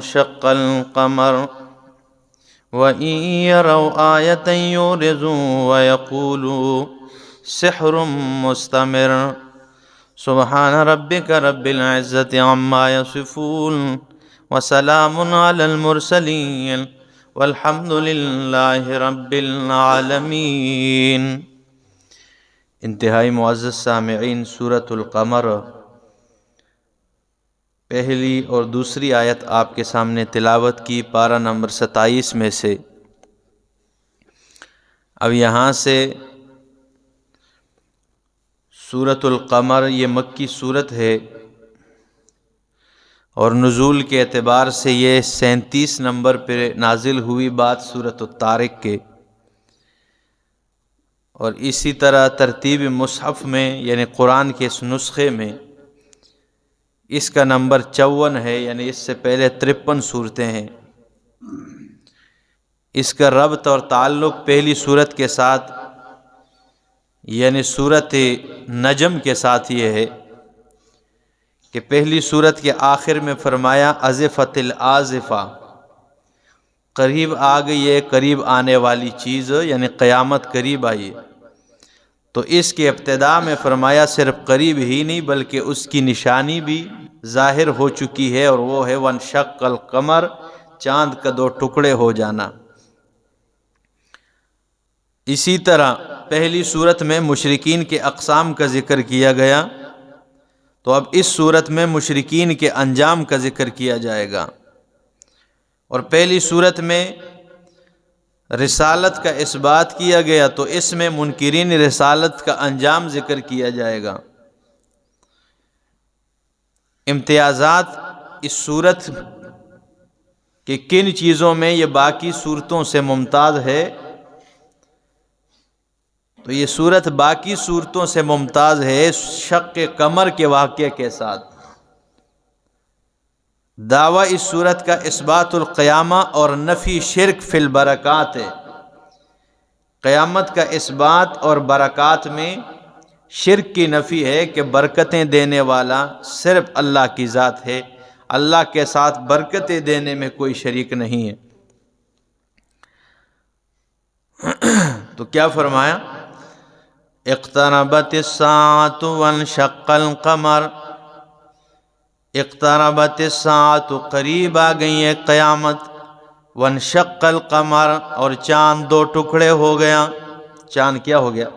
وانشق القمر وإن يروا آية يعرضوا ويقولوا سحر مستمر سبحان ربك رب العزة عما يصفون وسلام على المرسلين والحمد للہ رب العالمین۔ انتہائی معزز سامعین، سورۃ القمر پہلی اور دوسری آیت آپ کے سامنے تلاوت کی، پارہ نمبر 27 میں سے۔ اب یہاں سے سورۃ القمر یہ مکی صورت ہے اور نزول کے اعتبار سے یہ 37 نمبر پہ نازل ہوئی بات سورۃ الطارق کے، اور اسی طرح ترتیب مصحف میں یعنی قرآن کے اس نسخے میں اس کا نمبر 54 ہے، یعنی اس سے پہلے 53 صورتیں ہیں۔ اس کا ربط اور تعلق پہلی صورت کے ساتھ یعنی سورۃ نجم کے ساتھ یہ ہے کہ پہلی صورت کے آخر میں فرمایا ازفت الآزفہ، قریب آ گئی ہے، قریب آنے والی چیز یعنی قیامت قریب آئی ہے۔ تو اس کی ابتدا میں فرمایا صرف قریب ہی نہیں بلکہ اس کی نشانی بھی ظاہر ہو چکی ہے، اور وہ ہے وانشق القمر، چاند کا 2 ٹکڑے ہو جانا۔ اسی طرح پہلی صورت میں مشرکین کے اقسام کا ذکر کیا گیا، تو اب اس صورت میں مشرکین کے انجام کا ذکر کیا جائے گا۔ اور پہلی صورت میں رسالت کا اس بات کیا گیا، تو اس میں منکرین رسالت کا انجام ذکر کیا جائے گا۔ امتیازات اس صورت کہ کن چیزوں میں یہ باقی صورتوں سے ممتاز ہے، تو یہ صورت باقی صورتوں سے ممتاز ہے شق قمر کے واقعے کے ساتھ۔ دعویٰ اس صورت کا اثبات القیامہ اور نفی شرک فی البرکات ہے۔ قیامت کا اثبات اور برکات میں شرک کی نفی ہے کہ برکتیں دینے والا صرف اللہ کی ذات ہے، اللہ کے ساتھ برکتیں دینے میں کوئی شریک نہیں ہے۔ تو کیا فرمایا؟ اقتربت الساعۃ وانشق القمر، اقتربت الساعۃ قریب آ گئی ہے قیامت، وانشق القمر اور چاند 2 ٹکڑے ہو گیا۔ چاند کیا ہو گیا؟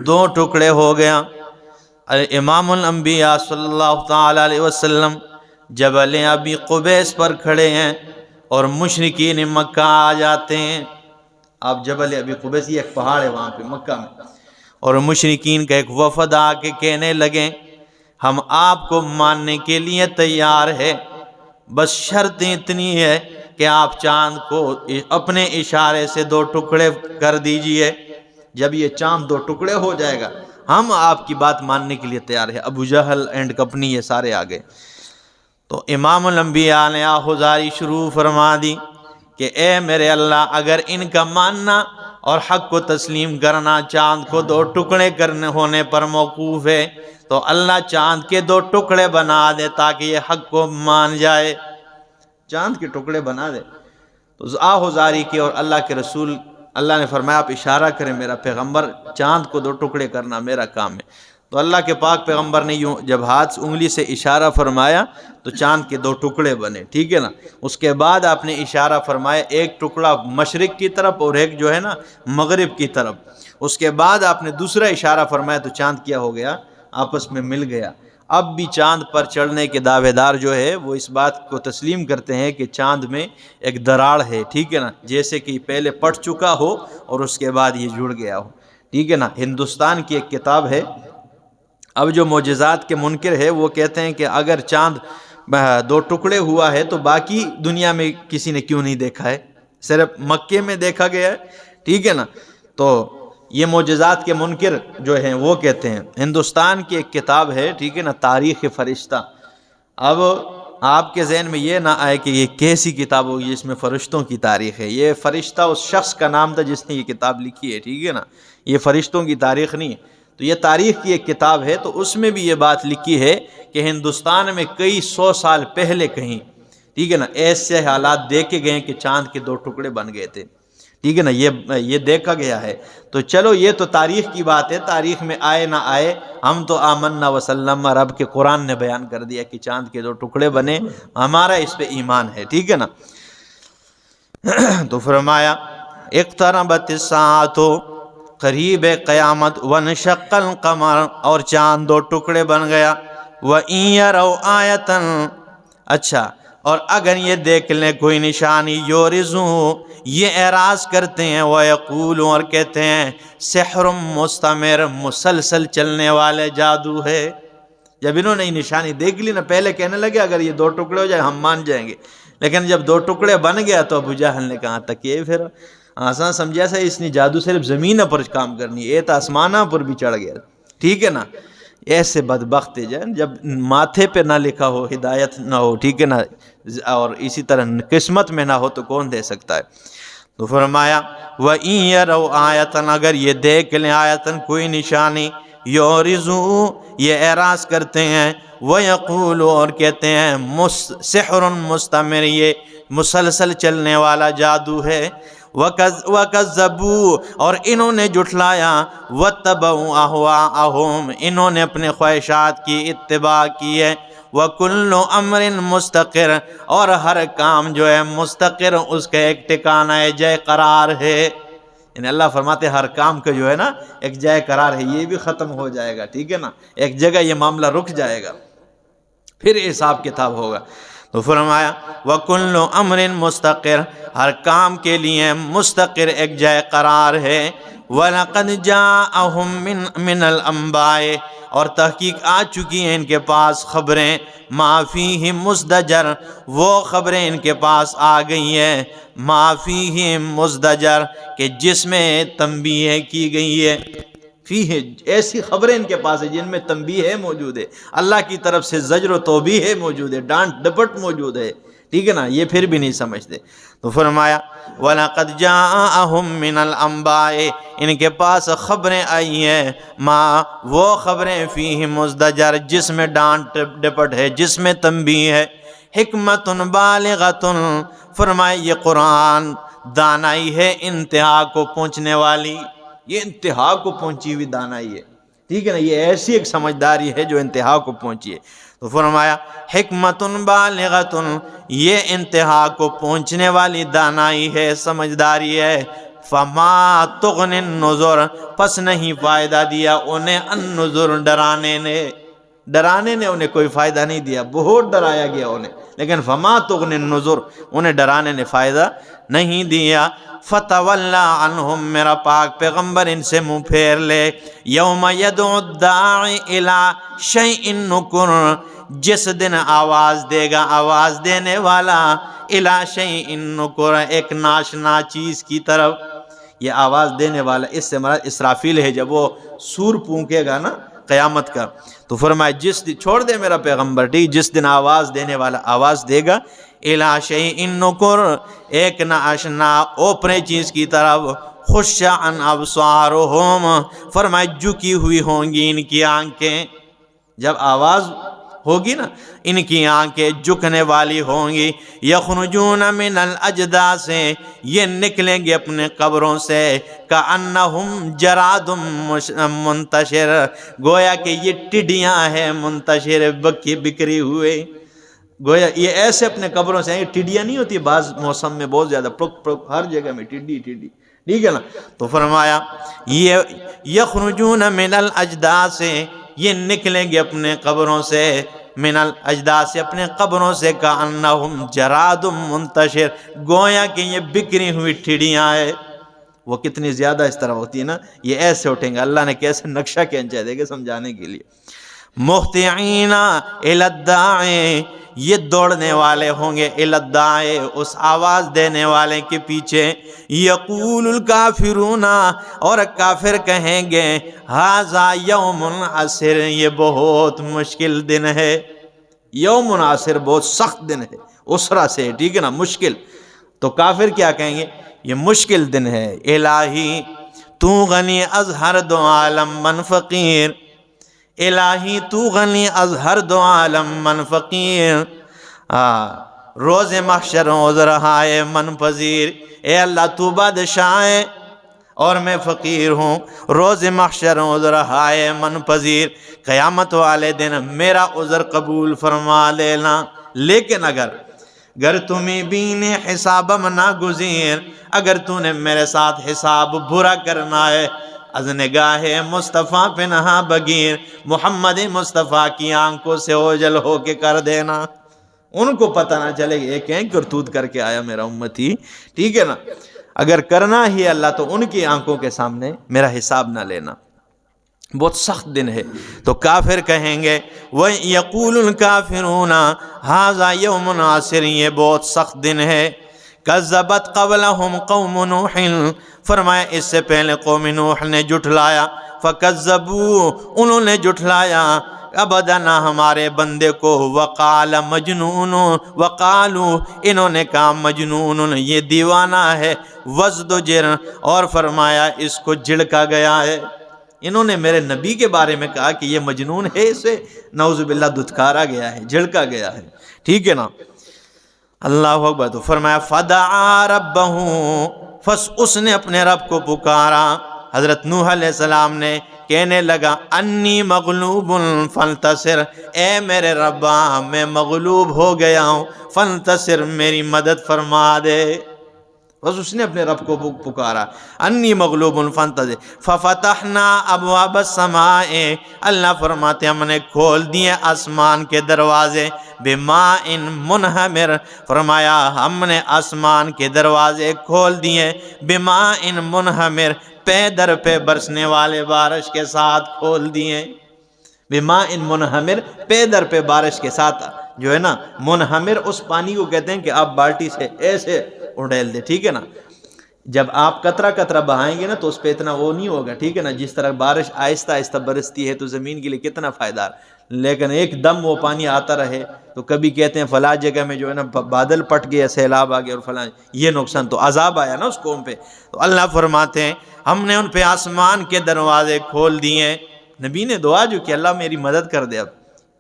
2 ٹکڑے ہو گیا۔ امام الانبیاء صلی اللہ تعالی علیہ وسلم جبل ابی قبیس پر کھڑے ہیں اور مشرکین مکہ آ جاتے ہیں۔ آپ جبل ابی قبیس یہ ایک پہاڑ ہے وہاں پہ مکہ میں، اور مشرکین کا ایک وفد آ کے کہنے لگے ہم آپ کو ماننے کے لیے تیار ہے، بس شرط اتنی ہے کہ آپ چاند کو اپنے اشارے سے 2 ٹکڑے کر دیجئے۔ جب یہ چاند 2 ٹکڑے ہو جائے گا ہم آپ کی بات ماننے کے لیے تیار ہے۔ ابو جہل اینڈ کمپنی یہ سارے آ گئے۔ تو امام الانبیاء نے آہوزاری شروع فرما دی کہ اے میرے اللہ، اگر ان کا ماننا اور حق کو تسلیم کرنا چاند کو 2 ٹکڑے کرنے ہونے پر موقوف ہے، تو اللہ چاند کے 2 ٹکڑے بنا دے تاکہ یہ حق کو مان جائے، چاند کے ٹکڑے بنا دے۔ تو آہوزاری کی اور اللہ کے رسول، اللہ نے فرمایا آپ اشارہ کریں میرا پیغمبر، چاند کو 2 ٹکڑے کرنا میرا کام ہے۔ تو اللہ کے پاک پیغمبر نے یوں جب ہاتھ انگلی سے اشارہ فرمایا تو چاند کے 2 ٹکڑے بنے، ٹھیک ہے نا۔ اس کے بعد آپ نے اشارہ فرمایا ایک ٹکڑا مشرق کی طرف اور ایک جو ہے نا مغرب کی طرف۔ اس کے بعد آپ نے دوسرا اشارہ فرمایا تو چاند کیا ہو گیا؟ آپس میں مل گیا۔ اب بھی چاند پر چڑھنے کے دعوے دار جو ہے وہ اس بات کو تسلیم کرتے ہیں کہ چاند میں ایک دراڑ ہے، ٹھیک ہے نا، جیسے کہ پہلے پٹ چکا ہو اور اس کے بعد یہ جڑ گیا ہو، ٹھیک ہے نا۔ ہندوستان کی ایک کتاب ہے، اب جو معجزات کے منکر ہے وہ کہتے ہیں کہ اگر چاند 2 ٹکڑے ہوا ہے تو باقی دنیا میں کسی نے کیوں نہیں دیکھا ہے، صرف مکے میں دیکھا گیا ہے، ٹھیک ہے نا۔ تو یہ معجزات کے منکر جو ہیں وہ کہتے ہیں۔ ہندوستان کی ایک کتاب ہے، ٹھیک ہے نا، تاریخ فرشتہ۔ اب آپ کے ذہن میں یہ نہ آئے کہ یہ کیسی کتاب ہوگی جس میں فرشتوں کی تاریخ ہے۔ یہ فرشتہ اس شخص کا نام تھا جس نے یہ کتاب لکھی ہے، ٹھیک ہے نا، یہ فرشتوں کی تاریخ نہیں ہے۔ تو یہ تاریخ کی ایک کتاب ہے، تو اس میں بھی یہ بات لکھی ہے کہ ہندوستان میں کئی 100 سال پہلے کہیں ٹھیک ہے نا، ایسے حالات دیکھے گئے کہ چاند کے 2 ٹکڑے بن گئے تھے، ٹھیک ہے نا، یہ دیکھا گیا ہے۔ تو چلو یہ تو تاریخ کی بات ہے، تاریخ میں آئے نہ آئے، ہم تو آمنا وسلم، رب کے قرآن نے بیان کر دیا کہ چاند کے 2 ٹکڑے بنے، ہمارا اس پہ ایمان ہے، ٹھیک ہے نا۔ تو فرمایا اقتربت الساعۃ، قریب قیامت، وانشق القمر، اور چاند 2 ٹکڑے بن گیا، وَإِن يَرَوْا آیَةً، اچھا، اور اگر یہ دیکھ لیں کوئی نشانی، یورزوں، یہ اعراض کرتے ہیں، وَيَقُولُ، اور کہتے ہیں، سحر مستمر، مسلسل چلنے والے جادو ہے۔ جب انہوں نے یہ نشانی دیکھ لی نا، پہلے کہنے لگے اگر یہ 2 ٹکڑے ہو جائے ہم مان جائیں گے، لیکن جب 2 ٹکڑے بن گیا تو ابو جہل نے کہا تک یہ پھر آسان سمجھا سا، اس نے جادو صرف زمین پر کام کرنی ہے، یہ تو آسمانہ پر بھی چڑھ گیا، ٹھیک ہے نا۔ ایسے بدبخت جان، جب ماتھے پہ نہ لکھا ہو، ہدایت نہ ہو، ٹھیک ہے نا، اور اسی طرح قسمت میں نہ ہو تو کون دے سکتا ہے۔ تو فرمایا وَإِن يَرَوْا آیَةً، اگر یہ دیکھ لیں آیتاً، کوئی نشانی، یورزو، یہ اعراض کرتے ہیں، وَيَقُولُ، اور کہتے ہیں، سحر مستمر، یہ مسلسل چلنے والا جادو ہے، وَكَذَّبُوا، اور انہوں نے جھٹلایا، وَاتَّبَعُوا أَهْوَاءَهُمْ، انہوں نے اپنے خواہشات کی اتباع کی ہے، وَكُلُّ أَمْرٍ مُسْتَقِرٍ، اور ہر کام جو ہے مستقر، اس کا ایک ٹھکانہ ہے، جائے قرار ہے، یعنی اللہ فرماتے ہر کام کا جو ہے نا ایک جائے قرار ہے، یہ بھی ختم ہو جائے گا، ٹھیک ہے نا، ایک جگہ یہ معاملہ رک جائے گا، پھر حساب کتاب ہوگا۔ تو فرمایا وَكُلُّ أَمْرٍ مُسْتَقِرٍ، ہر کام کے لیے مستقر ایک جائے قرار ہے، وَلَقَدْ جَاءَهُم مِّنَ الْأَنبَاءِ، اور تحقیق آ چکی ہیں ان کے پاس خبریں، مَا فِيهِ مُزْدَجَرٍ، وہ خبریں ان کے پاس آ گئی ہیں، مَا فِيهِ مُزْدَجَرٍ، کہ جس میں تنبیہ کی گئی ہے، فیہ، ایسی خبریں ان کے پاس ہیں جن میں تنبیہ ہے موجود ہے، اللہ کی طرف سے زجر و توبیہ ہے موجود ہے، ڈانٹ ڈپٹ موجود ہے، ٹھیک ہے نا، یہ پھر بھی نہیں سمجھتے۔ تو فرمایا وَلَقَدْ جَاءَهُم مِّنَ الْأَنبَاءِ، ان کے پاس خبریں آئی ہیں، وہ خبریں فیہ مزدجر، جس میں ڈانٹ ڈپٹ ہے، جس میں تنبیہ ہے، حکمت بالغۃ، فرمایا یہ قرآن دانائی ہے انتہا کو پہنچنے والی، یہ انتہا کو پہنچی ہوئی دانائی ہے، ٹھیک ہے نا، یہ ایسی ایک سمجھداری ہے جو انتہا کو پہنچی ہے۔ تو فرمایا حکمت بالغۃ، یہ انتہا کو پہنچنے والی دانائی ہے، سمجھداری ہے، فما تغنی النذر، پس نہیں فائدہ دیا انہیں النذر، ڈرانے نے انہیں کوئی فائدہ نہیں دیا، بہت ڈرایا گیا انہیں، لیکن فما تغنی النذر، انہیں ڈرانے نے فائدہ نہیں دیا۔ فتولی عنہم، میرا پاک پیغمبر ان سے منہ پھیر لے، یوم یدعو الداعی الی شیء نکر، جس دن آواز دے گا، آواز دینے والا، الی شیء نکر، ایک ناشنا چیز کی طرف، یہ آواز دینے والا اس سے مراد اسرافیل ہے، جب وہ سور پھونکے گا نا قیامت کا، تو فرمایا جس دن، چھوڑ دے میرا پیغمبر، ٹھیک، جس دن آواز دینے والا آواز دے گا، الی شیء نکر، ایک ناشنا اوپرے چیز کی طرف، خش عن ابصارہم، فرمایا جھکی ہوئی ہوں گی ان کی آنکھیں، جب آواز ہوگی نا ان کی آنکھیں جھکنے والی ہوں گی، یخرجون من الاجداث، یہ نکلیں گے اپنے قبروں سے، کأنہم جراد منتشر، گویا کہ یہ ٹڈیاں ہیں منتشر، بکھری ہوئے، گویا یہ ایسے اپنے قبروں سے ہیں، ٹڈیاں نہیں ہوتی بعض موسم میں بہت زیادہ ہر جگہ میں ٹڈی، ٹھیک ہے نا، تو فرمایا یہ یخرجون من الاجداث، یہ نکلیں گے اپنے قبروں سے، من الاجداث، اپنے قبروں سے، کأنہم جراد منتشر، گویا کہ یہ بکھری ہوئی ٹھڑیاں ہیں، وہ کتنی زیادہ اس طرح ہوتی ہے نا، یہ ایسے اٹھیں گے، اللہ نے کیسے نقشہ کھینچا دے گا سمجھانے کے لیے، مہطعین الی الداعی، یہ دوڑنے والے ہوں گے الی الداعی، اس آواز دینے والے کے پیچھے، یقول الکافرون، اور کافر کہیں گے، ھذا یوم عسر، یہ بہت مشکل دن ہے، یوم عسر بہت سخت دن ہے، اسرا سے، ٹھیک ہے نا، مشکل، تو کافر کیا کہیں گے، یہ مشکل دن ہے، الہی تو غنی از ہر دو عالم من فقیر، الہی تو غنی از ہر دو عالم من فقیر، روز محشر عذر ہائے من پذیر، اے اللہ تو بادشاہ ہے اور میں فقیر ہوں، روز محشر عذر ہائے من پذیر، قیامت والے دن میرا عذر قبول فرما لینا۔ لیکن اگر تمہیں بین حسابم ناگزیر، اگر تو نے میرے ساتھ حساب برا کرنا ہے، از نگاہ مصطفیٰ پنہا بگیر، محمد مصطفیٰ کی آنکھوں سے اوجل ہو کے کر دینا، ان کو پتہ نہ چلے کہ یہ کہیں کرتوت کر کے آیا میرا امتی، ٹھیک ہے نا۔ اگر کرنا ہی اللہ تو ان کی آنکھوں کے سامنے میرا حساب نہ لینا۔ بہت سخت دن ہے۔ تو کافر کہیں گے وَيَقُولُ الْكَافِرُونَ هَذَا يَوْمٌ عَسِرٌ، یہ بہت سخت دن ہے۔ كَذَّبَتْ قَبْلَهُمْ قَوْمُ نُوحٍ، فرمایا اس سے پہلے قوم نوح نے جھٹلایا، فَكَذَّبُوا، انہوں نے جھٹلایا عبدنا ہمارے بندے کو، وقال مجنون، وقالو انہوں نے کہا مجنون، یہ دیوانہ ہے، وزدجر، اور فرمایا اس کو جھڑکا گیا ہے۔ انہوں نے میرے نبی کے بارے میں کہا کہ یہ مجنون ہے، اسے نعوذ باللہ دھتکارا گیا ہے، جھڑکا گیا ہے، ٹھیک ہے نا۔ اللہ اکبر۔ تو فرمایا فدعا ربہ، پس اس نے اپنے رب کو پکارا، حضرت نوح علیہ السلام نے، کہنے لگا انی مغلوب فانتصر، اے میرے ربا میں مغلوب ہو گیا ہوں، فانتصر میری مدد فرما دے۔ بس اس نے اپنے رب کو پکارا، انی مغلوب فانتصر، ففتحنا ابواب السماء، اللہ فرماتے ہم نے کھول دیے آسمان کے دروازے، بماء منہمر، فرمایا ہم نے آسمان کے دروازے کھول دیے، بماء منہمر، پے در پہ برسنے والے بارش کے ساتھ کھول دیے، بماء منہمر، پے در پہ بارش کے ساتھ، جو ہے نا منہمر اس پانی کو کہتے ہیں کہ آپ بالٹی سے ایسے اڑیل دے، ٹھیک ہے نا۔ جب آپ قطرہ قطرہ بہائیں گے نا تو اس پہ اتنا وہ نہیں ہوگا، ٹھیک ہے نا۔ جس طرح بارش آہستہ آہستہ برستی ہے تو زمین کے لیے کتنا فائدہ، لیکن ایک دم وہ پانی آتا رہے تو کبھی کہتے ہیں فلاں جگہ میں جو ہے نا بادل پٹ گیا، سیلاب آ گیا اور فلاں، یہ نقصان تو عذاب آیا نا اس قوم پہ۔ تو اللہ فرماتے ہیں ہم نے ان پہ آسمان کے دروازے کھول دیے۔ نبی نے دعا جو کہ اللہ میری مدد کر دے اب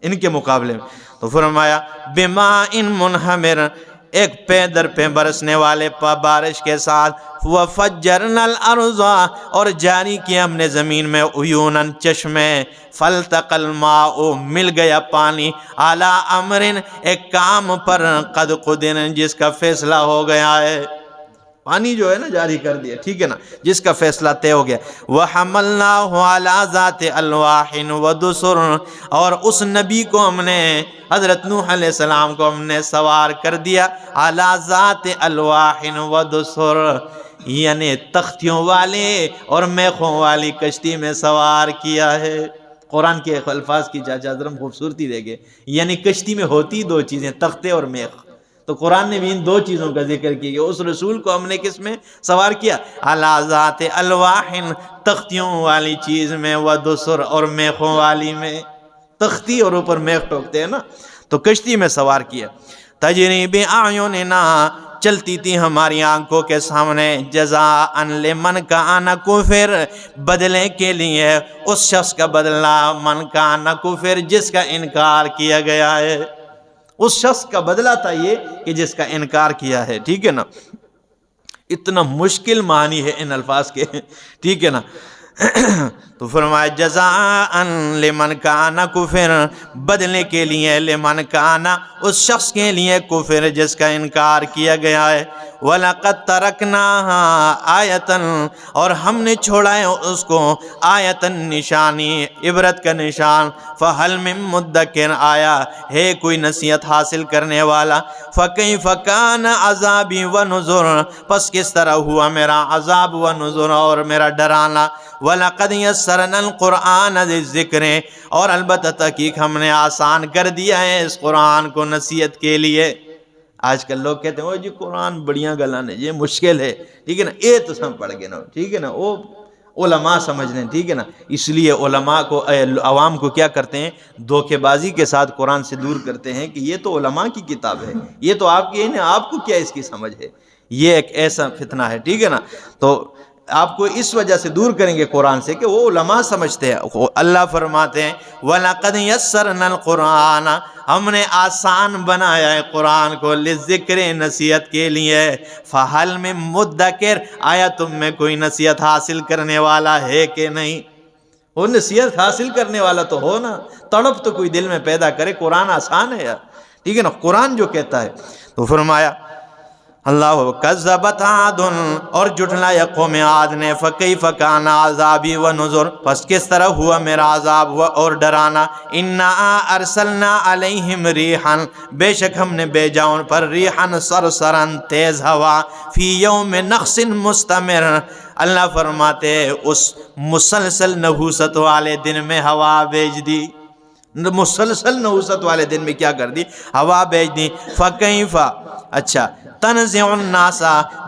ان کے مقابلے میں، تو فرمایا بماء منہمر، ایک پے در پہ برسنے والے بارش کے ساتھ، وَفَجَّرْنَا الْأَرْضَ، اور جاری کیا ہم نے زمین میں عیوناً چشمے، فَالْتَقَى الْمَاءُ، مل گیا پانی، عَلَىٰ أَمْرٍ، ایک کام پر، قَدْ قُدِرَ، جس کا فیصلہ ہو گیا ہے۔ پانی جو ہے نا جاری کر دیا، ٹھیک ہے نا، جس کا فیصلہ طے ہو گیا۔ وَحَمَلْنَاهُ عَلَىٰ ذَاتِ أَلْوَاحٍ وَدُسُرٍ، اور اس نبی کو ہم نے، حضرت نوح علیہ السلام کو ہم نے سوار کر دیا، عَلَىٰ ذَاتِ أَلْوَاحٍ وَدُسُرٍ، یعنی تختیوں والے اور میخوں والی کشتی میں سوار کیا ہے۔ قرآن کے الفاظ کی جاجرم خوبصورتی دے گئے، یعنی کشتی میں ہوتی دو چیزیں، تختے اور میخ، تو قرآن نے بھی ان دو چیزوں کا ذکر کیا کہ اس رسول کو ہم نے کس میں سوار کیا، عَلَىٰ ذَاتِ أَلْوَاحٍ، تختیوں والی چیز میں، وَدُسُرٍ، اور میخوں والی میں، تختی اور اوپر میخ ٹوکتے ہیں نا، تو کشتی میں سوار کیا۔ تَجْرِي بِأَعْيُنِنَا، چلتی تھی ہماری آنکھوں کے سامنے، جزاءً لمن کان کفر، بدلے کے لیے اس شخص کا بدلہ، من کان کفر، جس کا انکار کیا گیا ہے، اس شخص کا بدلہ تھا یہ کہ جس کا انکار کیا ہے، ٹھیک ہے نا۔ اتنا مشکل معنی ہے ان الفاظ کے، ٹھیک ہے نا۔ تو فرمایا جزاءً لمن کان کفر، بدلنے کے لیے، لمن کان، اس شخص کے لیے، کفر، جس کا انکار کیا گیا ہے۔ وَلَقَدْ تَرَكْنَاهَا آیَةً، اور ہم نے چھوڑا ہے اس کو، آیَةً، نشانی، عبرت کا نشان، فَهَلْ مِن مُدَّكِرٍ، آیا ہے کوئی نصیحت حاصل کرنے والا، فَكَيْفَ كَانَ عَذَابِي وَنُذُرِ، پس کس طرح ہوا میرا عذاب و نذر، اور میرا ڈرانا۔ وَلَقَدْ يَسَّرْنَا الْقُرْآنَ لِلذِّكْرِ، اور البتہ تحقیق ہم نے آسان کر دیا ہے اس قرآن کو نصیحت کے لیے۔ آج کل لوگ کہتے ہیں وہ جی قرآن بڑیاں گلان ہے، یہ مشکل ہے، ٹھیک ہے نا، یہ تو سب پڑھ گئے نا، ٹھیک ہے نا، وہ علماء سمجھ لیں، ٹھیک ہے نا۔ اس لیے علماء کو، عوام کو کیا کرتے ہیں، دھوکے بازی کے ساتھ قرآن سے دور کرتے ہیں کہ یہ تو علماء کی کتاب ہے، یہ تو آپ کی ہے نا، آپ کو کیا اس کی سمجھ ہے، یہ ایک ایسا فتنہ ہے، ٹھیک ہے نا۔ تو آپ کو اس وجہ سے دور کریں گے قرآن سے کہ وہ علماء سمجھتے ہیں۔ اللہ فرماتے ہیں وَلَقَدْ يَسَّرْنَا الْقُرْآنَ، ہم نے آسان بنایا ہے قرآن کو، لِلذِّکْرِ، نصیحت کے لیے، فَهَلْ مِن مُدَّکِرٍ، آیا تم میں کوئی نصیحت حاصل کرنے والا ہے کہ نہیں؟ وہ نصیحت حاصل کرنے والا تو ہو نا، تڑپ تو کوئی دل میں پیدا کرے۔ قرآن آسان ہے یار، ٹھیک ہے نا، قرآن جو کہتا ہے۔ تو فرمایا اللہ کذبت عاد، اور جھٹلایا قوم عاد نے، فکیف کان عذابی و نذر، پس کس طرح ہوا میرا عذاب اور ڈرانا۔ انا ارسلنا علیہم ریحا، بے شک ہم نے بھیجا ان پر ریحا صرصرا، تیز ہوا، فی یوم نخس مستمر، اللہ فرماتے اس مسلسل نحوست والے دن میں ہوا بھیج دی، مسلسل نحوست والے دن میں کیا کر دی؟ ہوا بھیج دی۔ فکیف، اچھا، تنزع الناس،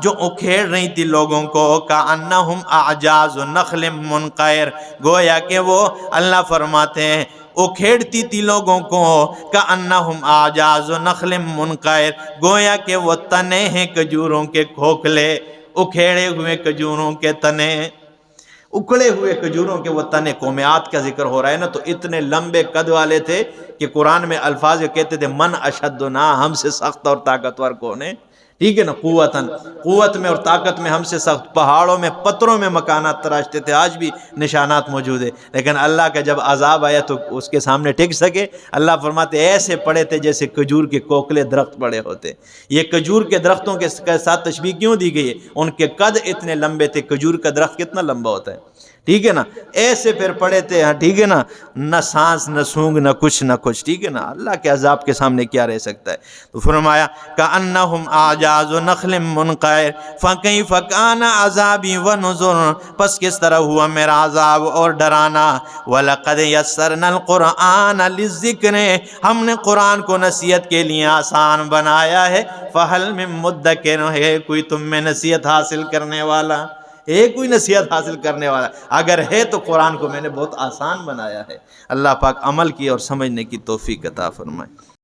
جو اکھیڑ رہی تھی لوگوں کو، کأنہم اعجاز نخل منقعر، گویا کہ وہ، اللہ فرماتے ہیں، اکھیڑتی تھی لوگوں کو، کأنہم اعجاز نخل منقعر، گویا کہ وہ تنے ہیں کھجوروں کے کھوکھلے، اکھیڑے ہوئے کھجوروں کے تنے، اکھڑے ہوئے کھجوروں کے وہ تنے۔ قوم عاد کا ذکر ہو رہا ہے نا، تو اتنے لمبے قد والے تھے کہ قرآن میں الفاظ کہتے تھے من اشدنا، ہم سے سخت اور طاقتور کون ہے، ٹھیک ہے نا، قوتاً، قوت میں اور طاقت میں ہم سے سخت، پہاڑوں میں پتھروں میں مکانات تراشتے تھے، آج بھی نشانات موجود ہیں، لیکن اللہ کا جب عذاب آیا تو اس کے سامنے ٹک سکے؟ اللہ فرماتے ایسے پڑے تھے جیسے کھجور کے کوکلے درخت پڑے ہوتے۔ یہ کھجور کے درختوں کے ساتھ تشبیہ کیوں دی گئی ہے؟ ان کے قد اتنے لمبے تھے، کھجور کا درخت کتنا لمبا ہوتا ہے، ٹھیک ہے نا، ایسے پھر پڑے تھے، ہاں ٹھیک ہے نا، نہ سانس نہ سونگ نہ کچھ نہ کچھ، ٹھیک ہے نا، اللہ کے عذاب کے سامنے کیا رہ سکتا ہے؟ تو فرمایا کأنہم اعجاز نخل منقعر، فکیف کان عذابی ونذر، پس کس طرح ہوا میرا عذاب اور ڈرانا۔ وَلَقَدْ يَسَّرْنَا الْقُرْآنَ لِلذِّکْرِ، ہم نے قرآن کو نصیحت کے لیے آسان بنایا ہے، فَهَلْ مِن مُدَّکِرٍ، ہے کوئی تم میں نصیحت حاصل کرنے والا؟ ہے کوئی نصیحت حاصل کرنے والا؟ اگر ہے تو قرآن کو میں نے بہت آسان بنایا ہے۔ اللہ پاک عمل کی اور سمجھنے کی توفیق عطا فرمائے۔